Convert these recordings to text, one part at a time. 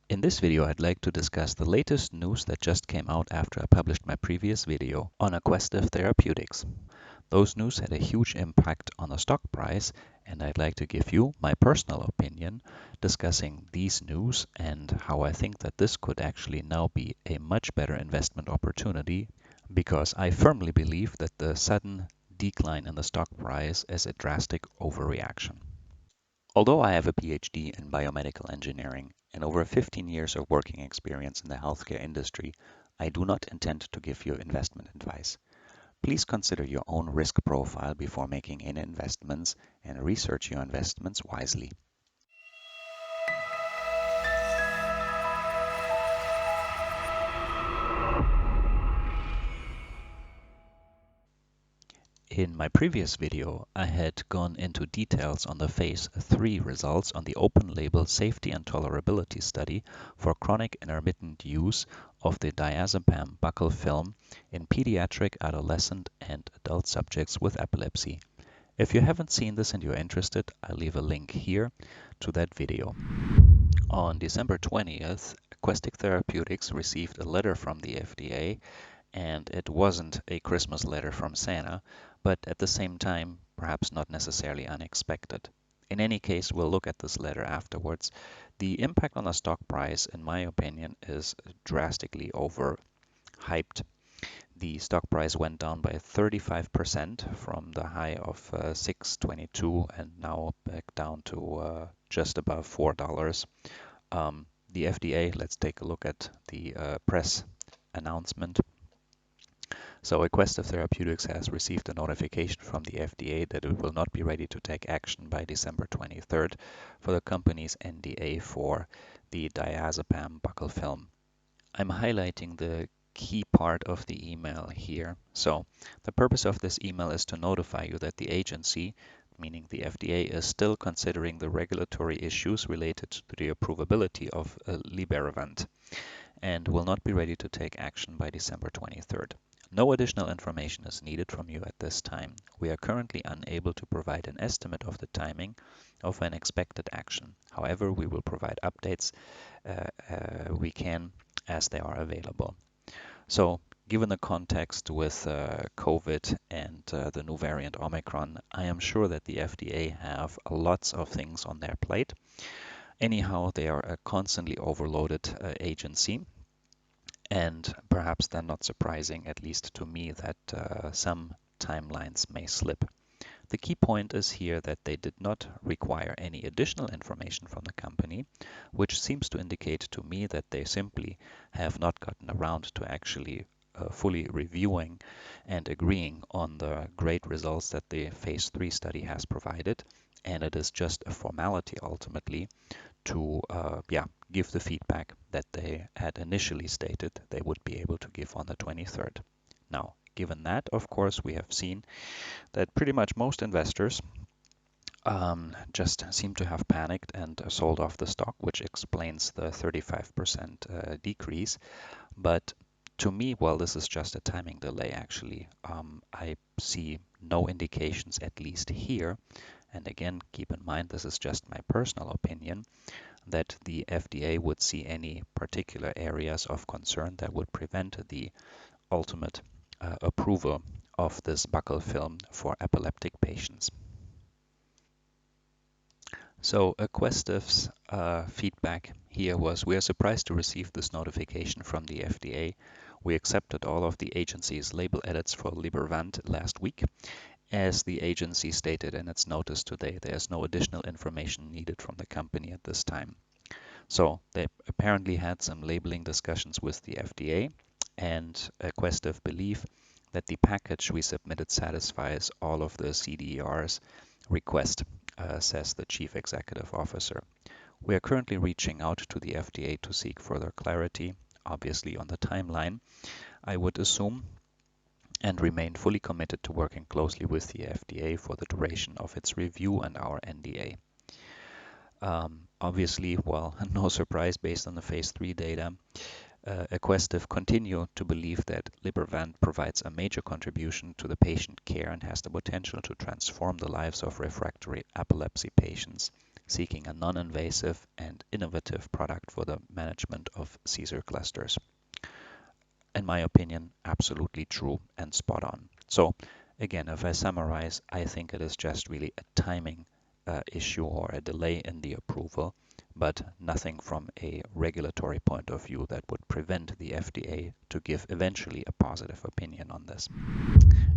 In this video, I'd like to discuss the latest news that just came out after I published my previous video on Aquestive Therapeutics. Those news had a huge impact on the stock price, and I'd like to give you my personal opinion discussing these news and how I think that this could actually now be a much better investment opportunity, because I firmly believe that the sudden decline in the stock price is a drastic overreaction. Although I have a PhD in biomedical engineering and over 15 years of working experience in the healthcare industry, I do not intend to give you investment advice. Please consider your own risk profile before making any investments and research your investments wisely. In my previous video, I had gone into details on the phase 3 results on the open-label safety and tolerability study for chronic intermittent use of the diazepam buccal film in pediatric, adolescent, and adult subjects with epilepsy. If you haven't seen this and you're interested, I'll leave a link here to that video. On December 20th, Aquestive Therapeutics received a letter from the FDA, and it wasn't a Christmas letter from Santa, but at the same time, perhaps not necessarily unexpected. In any case, we'll look at this letter afterwards. The impact on the stock price, in my opinion, is drastically overhyped. The stock price went down by 35% from the high of 6.22 and now back down to just above $4. The FDA, let's take a look at the press announcement. So Aquestive Therapeutics has received a notification from the FDA that it will not be ready to take action by December 23rd for the company's NDA for the diazepam buccal film. I'm highlighting the key part of the email here. So the purpose of this email is to notify you that the agency, meaning the FDA, is still considering the regulatory issues related to the approvability of Libervant and will not be ready to take action by December 23rd. No additional information is needed from you at this time. We are currently unable to provide an estimate of the timing of an expected action. However, we will provide updates we can as they are available. So, given the context with COVID and the new variant Omicron, I am sure that the FDA have lots of things on their plate. Anyhow, they are a constantly overloaded agency. And perhaps then not surprising, at least to me, that some timelines may slip. The key point is here that they did not require any additional information from the company, which seems to indicate to me that they simply have not gotten around to actually fully reviewing and agreeing on the great results that the phase 3 study has provided. And it is just a formality ultimately to give the feedback that they had initially stated they would be able to give on the 23rd. Now, given that, of course, we have seen that pretty much most investors just seem to have panicked and sold off the stock, which explains the 35% decrease. But to me, well, this is just a timing delay, actually. I see no indications, at least here, and again, keep in mind, this is just my personal opinion, that the FDA would see any particular areas of concern that would prevent the ultimate approval of this buccal film for epileptic patients. So Aquestive's feedback here was, we are surprised to receive this notification from the FDA. We accepted all of the agency's label edits for Libervant last week. As the agency stated in its notice today, there is no additional information needed from the company at this time. So they apparently had some labeling discussions with the FDA, and Aquestive believe that the package we submitted satisfies all of the CDER's request, says the Chief Executive Officer. We are currently reaching out to the FDA to seek further clarity, obviously on the timeline, I would assume, and remain fully committed to working closely with the FDA for the duration of its review and our NDA. Obviously, well, no surprise based on the phase 3 data, Aquestive continue to believe that Libervant provides a major contribution to the patient care and has the potential to transform the lives of refractory epilepsy patients seeking a non-invasive and innovative product for the management of seizure clusters. In my opinion, absolutely true and spot on. So again, if I summarize, I think it is just really a timing issue or a delay in the approval, but nothing from a regulatory point of view that would prevent the FDA to give eventually a positive opinion on this.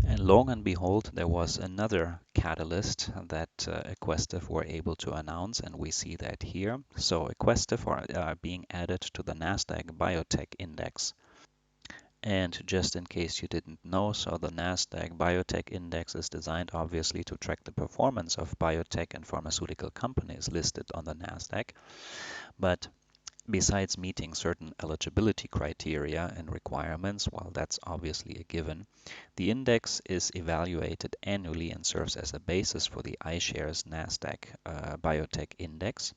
And lo and behold, there was another catalyst that Aquestive were able to announce, and we see that here. So Aquestive are being added to the NASDAQ Biotech Index. And just in case you didn't know, so the NASDAQ Biotech Index is designed obviously to track the performance of biotech and pharmaceutical companies listed on the NASDAQ. But besides meeting certain eligibility criteria and requirements, while that's obviously a given, the index is evaluated annually and serves as a basis for the iShares NASDAQ Biotech Index.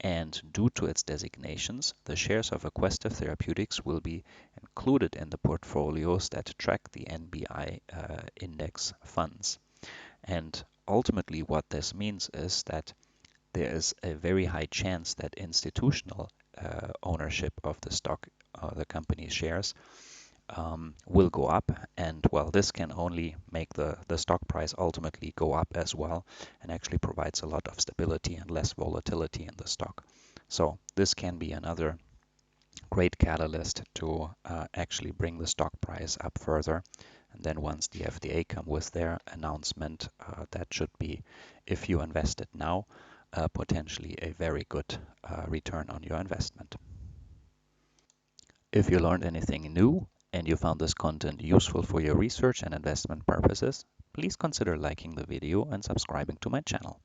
And due to its designations, the shares of Aquestive Therapeutics will be included in the portfolios that track the NBI index funds. And ultimately, what this means is that there is a very high chance that institutional ownership of the stock, the company's shares, will go up. And well, this can only make the stock price ultimately go up as well, and actually provides a lot of stability and less volatility in the stock. So this can be another great catalyst to actually bring the stock price up further. And then once the FDA come with their announcement, that should be, if you invested now, potentially a very good return on your investment. If you learned anything new and you found this content useful for your research and investment purposes, please consider liking the video and subscribing to my channel.